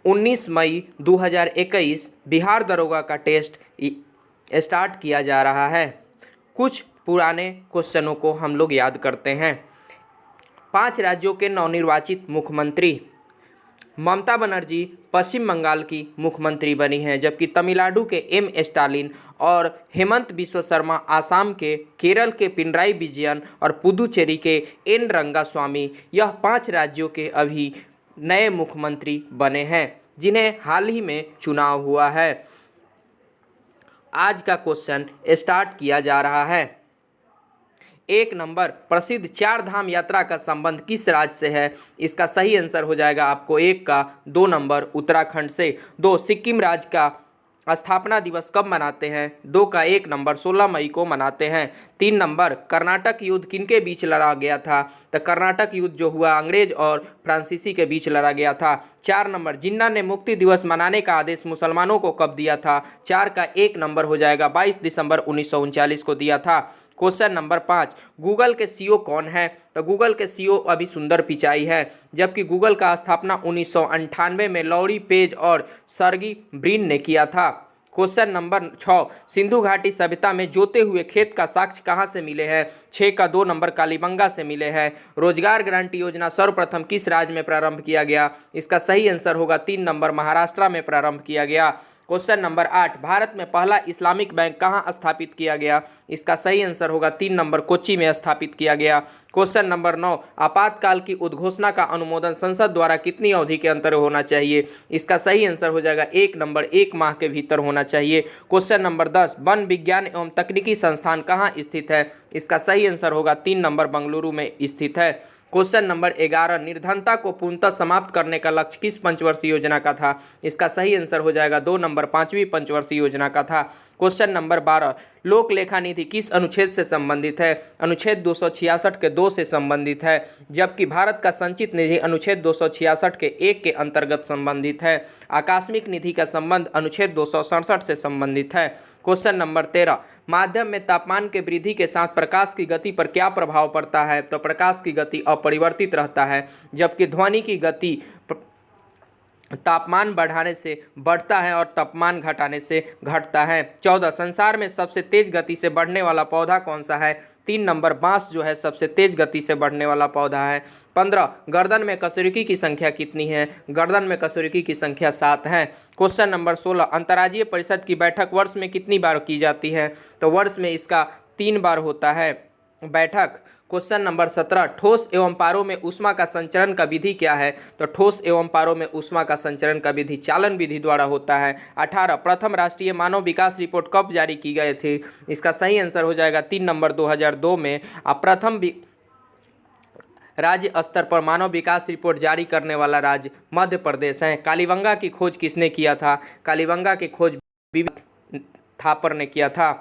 19 मई 2021 बिहार दरोगा का test start किया जा रहा है। कुछ पुराने क्वेश्चनों को हम लोग याद करते हैं। 5 राज्यों के नवनिर्वाचित मुख्यमंत्री। ममता बनर्जी पश्चिम बंगाल की मुख्यमंत्री बनी हैं, जबकि तमिलनाडु के एम स्टालिन और हेमंत बिस्वा शर्मा आसाम के, केरल के पिनराई विजयन और पुदुचेरी के एन रंगास्वामी, यह 5 राज्यों के अभी नए मुख्यमंत्री बने हैं जिन्हें हाल ही में चुनाव हुआ है। आज का क्वेश्चन स्टार्ट किया जा रहा है। 1 नंबर, प्रसिद्ध 4 धाम यात्रा का संबंध किस राज्य से है? इसका सही आंसर हो जाएगा आपको 1 का 2 नंबर उत्तराखंड से। 2, सिक्किम राज्य का स्थापना दिवस कब मनाते हैं? 2 का 1 नंबर 16 मई को मनाते हैं। 3 नंबर, कर्नाटक युद्ध किनके बीच लड़ा गया था? तो कर्नाटक युद्ध जो हुआ अंग्रेज और फ्रांसीसी के बीच लड़ा गया था। 4 नंबर, जिन्ना ने मुक्ति दिवस मनाने का आदेश मुसलमानों को कब दिया था? 4 का 1 नंबर हो जाएगा 22 दिसंबर 1939 को दिया था। क्वेश्चन नंबर 5, गूगल के सीईओ कौन है? तो गूगल के सीईओ अभी सुंदर पिचाई है, जबकि गूगल का स्थापना 1998 में लॉरी पेज और सर्गी ब्रिन ने किया था। क्वेश्चन नंबर 6, सिंधु घाटी सभ्यता में जोते हुए खेत का साक्ष्य कहाँ से मिले हैं? 6 का 2 नंबर कालीबंगा से मिले हैं। रोजगार गारंटी योजना सर्वप्रथम किस राज्य में प्रारंभ किया गया? इसका सही आंसर होगा 3 नंबर महाराष्ट्र में प्रारंभ किया गया। क्वेश्चन नंबर 8, भारत में पहला इस्लामिक बैंक कहाँ स्थापित किया गया? इसका सही आंसर होगा 3 नंबर कोच्चि में स्थापित किया गया। क्वेश्चन नंबर 9, आपातकाल की उद्घोषणा का अनुमोदन संसद द्वारा कितनी अवधि के अंतर होना चाहिए? इसका सही आंसर हो जाएगा 1 नंबर 1 माह के भीतर होना चाहिए। क्वेश्चन नंबर 10, वन विज्ञान एवं तकनीकी संस्थान कहाँ स्थित है? इसका सही आंसर होगा 3 नंबर बेंगलुरु में स्थित है। क्वेश्चन नंबर 11, निर्धनता को पूर्णतः समाप्त करने का लक्ष्य किस पंचवर्षीय योजना का था? इसका सही आंसर हो जाएगा 2 नंबर 5वीं पंचवर्षीय योजना का था। क्वेश्चन नंबर 12, लोक लेखा निधि किस अनुच्छेद से संबंधित है? अनुच्छेद 266 के 2 से संबंधित है, जबकि भारत का संचित निधि अनुच्छेद 266 के 1 के अंतर्गत संबंधित है। आकस्मिक निधि का संबंध अनुच्छेद 267 से संबंधित है। क्वेश्चन नंबर 13, माध्यम में तापमान के वृद्धि के साथ प्रकाश की गति पर क्या प्रभाव पड़ता है? तो प्रकाश की गति अपरिवर्तित रहता है, जबकि ध्वनि की गति तापमान बढ़ाने से बढ़ता है और तापमान घटाने से घटता है। 14, संसार में सबसे तेज गति से बढ़ने वाला पौधा कौन सा है? 3 नंबर बांस जो है सबसे तेज गति से बढ़ने वाला पौधा है। 15, गर्दन में कशेरुकी की संख्या कितनी है? गर्दन में कशेरुकी की संख्या 7 है। क्वेश्चन नंबर 16, अंतर्राज्यीय परिषद की बैठक वर्ष में कितनी बार की जाती है? तो वर्ष में इसका 3 बार होता है बैठक। क्वेश्चन नंबर 17, ठोस एवं पारों में ऊष्मा का संचरण का विधि क्या है? तो ठोस एवं पारों में ऊष्मा का संचरण का विधि चालन विधि द्वारा होता है। 18, प्रथम राष्ट्रीय मानव विकास रिपोर्ट कब जारी की गई थी? इसका सही आंसर हो जाएगा 3 नंबर 2002 में। प्रथम राज्य स्तर पर मानव विकास रिपोर्ट जारी करने वाला राज्य मध्य प्रदेश है। कालीबंगा की खोज किसने किया था? कालीबंगा की खोज थापर ने किया था।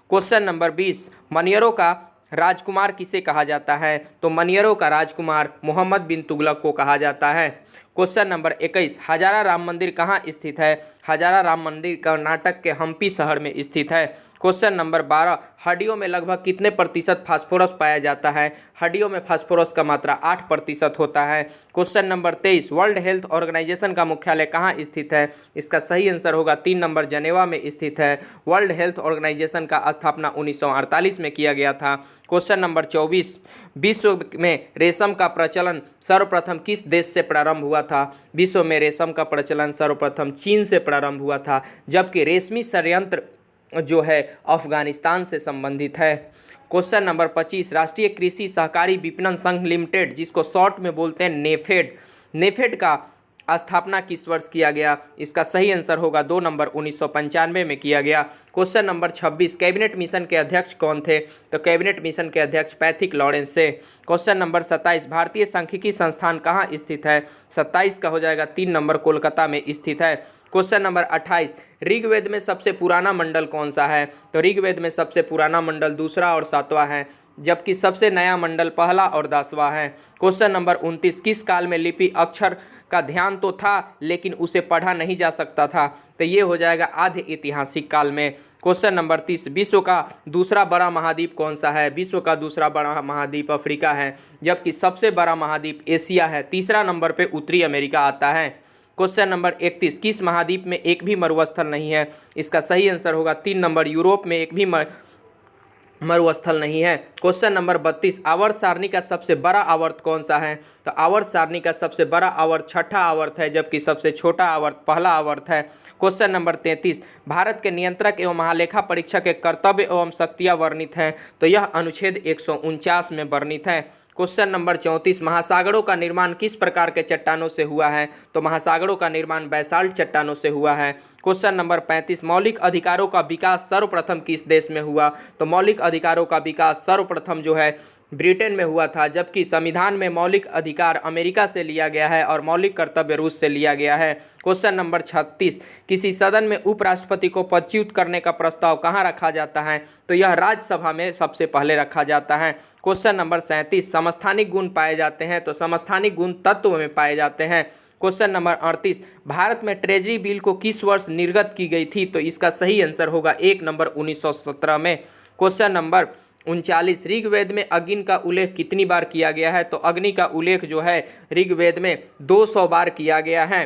क्वेश्चन नंबर 20, मनियरों का राजकुमार किसे कहा जाता है? तो मनियरों का राजकुमार मोहम्मद बिन तुगलक को कहा जाता है। क्वेश्चन नंबर 21, हजारा राम मंदिर कहाँ स्थित है? हजारा राम मंदिर कर्नाटक के हम्पी शहर में स्थित है। क्वेश्चन नंबर 12, हड्डियों में लगभग कितने प्रतिशत फास्फोरस पाया जाता है? हड्डियों में फास्फोरस का मात्रा 8% होता है। Question number 23, World Health Organization का मुख्यालय कहाँ स्थित है? इसका सही आंसर होगा 3 नंबर जेनेवा में स्थित है। वर्ल्ड हेल्थ ऑर्गेनाइजेशन का स्थापना 1948 में किया गया था। क्वेश्चन नंबर 24, विश्व में रेशम का प्रचलन सर्वप्रथम किस देश से प्रारंभ हुआ था? विश्व में रेशम का प्रचलन सर्वप्रथम चीन से प्रारंभ हुआ था, जबकि रेशमी षड्यंत्र जो है अफगानिस्तान से संबंधित है। क्वेश्चन नंबर 25, राष्ट्रीय कृषि सहकारी विपणन संघ लिमिटेड, जिसको शॉर्ट में बोलते हैं नेफेड, नेफेड का स्थापना किस वर्ष किया गया? इसका सही आंसर होगा 2 नंबर 1995 में किया गया। क्वेश्चन नंबर 26, कैबिनेट मिशन के अध्यक्ष कौन थे? तो कैबिनेट मिशन के अध्यक्ष पैथिक लॉरेंस से। क्वेश्चन नंबर 27, भारतीय सांख्यिकी संस्थान कहाँ स्थित है? 27 का हो जाएगा 3 नंबर कोलकाता में स्थित है। क्वेश्चन नंबर 28, ऋग्वेद में सबसे पुराना मंडल कौन सा है? तो ऋग्वेद में सबसे पुराना मंडल 2 और 7वां है, जबकि सबसे नया मंडल 1 और 10वां है। क्वेश्चन नंबर 29, किस काल में लिपि अक्षर का ध्यान तो था लेकिन उसे पढ़ा नहीं जा सकता था? तो ये हो जाएगा आधे ऐतिहासिक काल में। क्वेश्चन नंबर 30, विश्व का दूसरा बड़ा महाद्वीप कौन सा है? विश्व का दूसरा बड़ा महाद्वीप अफ्रीका है, जबकि सबसे बड़ा महाद्वीप एशिया है। तीसरा नंबर पे उत्तरी अमेरिका आता है। क्वेश्चन नंबर 31, किस महाद्वीप में एक भी मरुस्थल नहीं है? इसका सही आंसर होगा 3 नंबर, यूरोप में एक भी मरुस्थल नहीं है। क्वेश्चन नंबर 32, आवर्त सारणी का सबसे बड़ा आवर्त कौन सा है? तो आवर्त सारणी का सबसे बड़ा आवर्त छठा आवर्त है, जबकि सबसे छोटा आवर्त पहला आवर्त है। क्वेश्चन नंबर 33, भारत के नियंत्रक एवं महालेखा परीक्षक के कर्तव्य एवं शक्तियाँ वर्णित हैं? तो यह अनुच्छेद 149 में वर्णित है। क्वेश्चन नंबर 34, महासागरों का निर्माण किस प्रकार के चट्टानों से हुआ है? तो महासागरों का निर्माण बैसाल्ट चट्टानों से हुआ है। क्वेश्चन नंबर 35, मौलिक अधिकारों का विकास सर्वप्रथम किस देश में हुआ? तो मौलिक अधिकारों का विकास सर्वप्रथम जो है ब्रिटेन में हुआ था, जबकि संविधान में मौलिक अधिकार अमेरिका से लिया गया है और मौलिक कर्तव्य रूस से लिया गया है। क्वेश्चन नंबर 36, किसी सदन में उपराष्ट्रपति को पदच्युत करने का प्रस्ताव कहाँ रखा जाता है? तो यह राज्यसभा में सबसे पहले रखा जाता है। क्वेश्चन नंबर 37, समस्थानिक गुण पाए जाते हैं? तो समस्थानिक गुण तत्व में पाए जाते हैं। क्वेश्चन नंबर 38, भारत में ट्रेजरी बिल को किस वर्ष निर्गत की गई थी? तो इसका सही आंसर होगा 1 नंबर 1917 में। क्वेश्चन नंबर 39, ऋग्वेद में अग्नि का उल्लेख कितनी बार किया गया है? तो अग्नि का उल्लेख जो है ऋग्वेद में 200 बार किया गया है,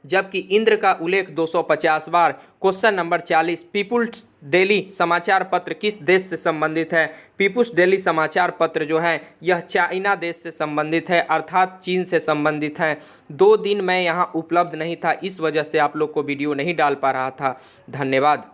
जबकि इंद्र का उल्लेख 250 बार। क्वेश्चन नंबर 40, पीपुल्स डेली समाचार पत्र किस देश से संबंधित है? पीपुल्स डेली समाचार पत्र जो है यह चाइना देश से संबंधित है, अर्थात चीन से संबंधित है। 2 दिन मैं यहाँ उपलब्ध नहीं था, इस वजह से आप लोग को वीडियो नहीं डाल पा रहा था। धन्यवाद।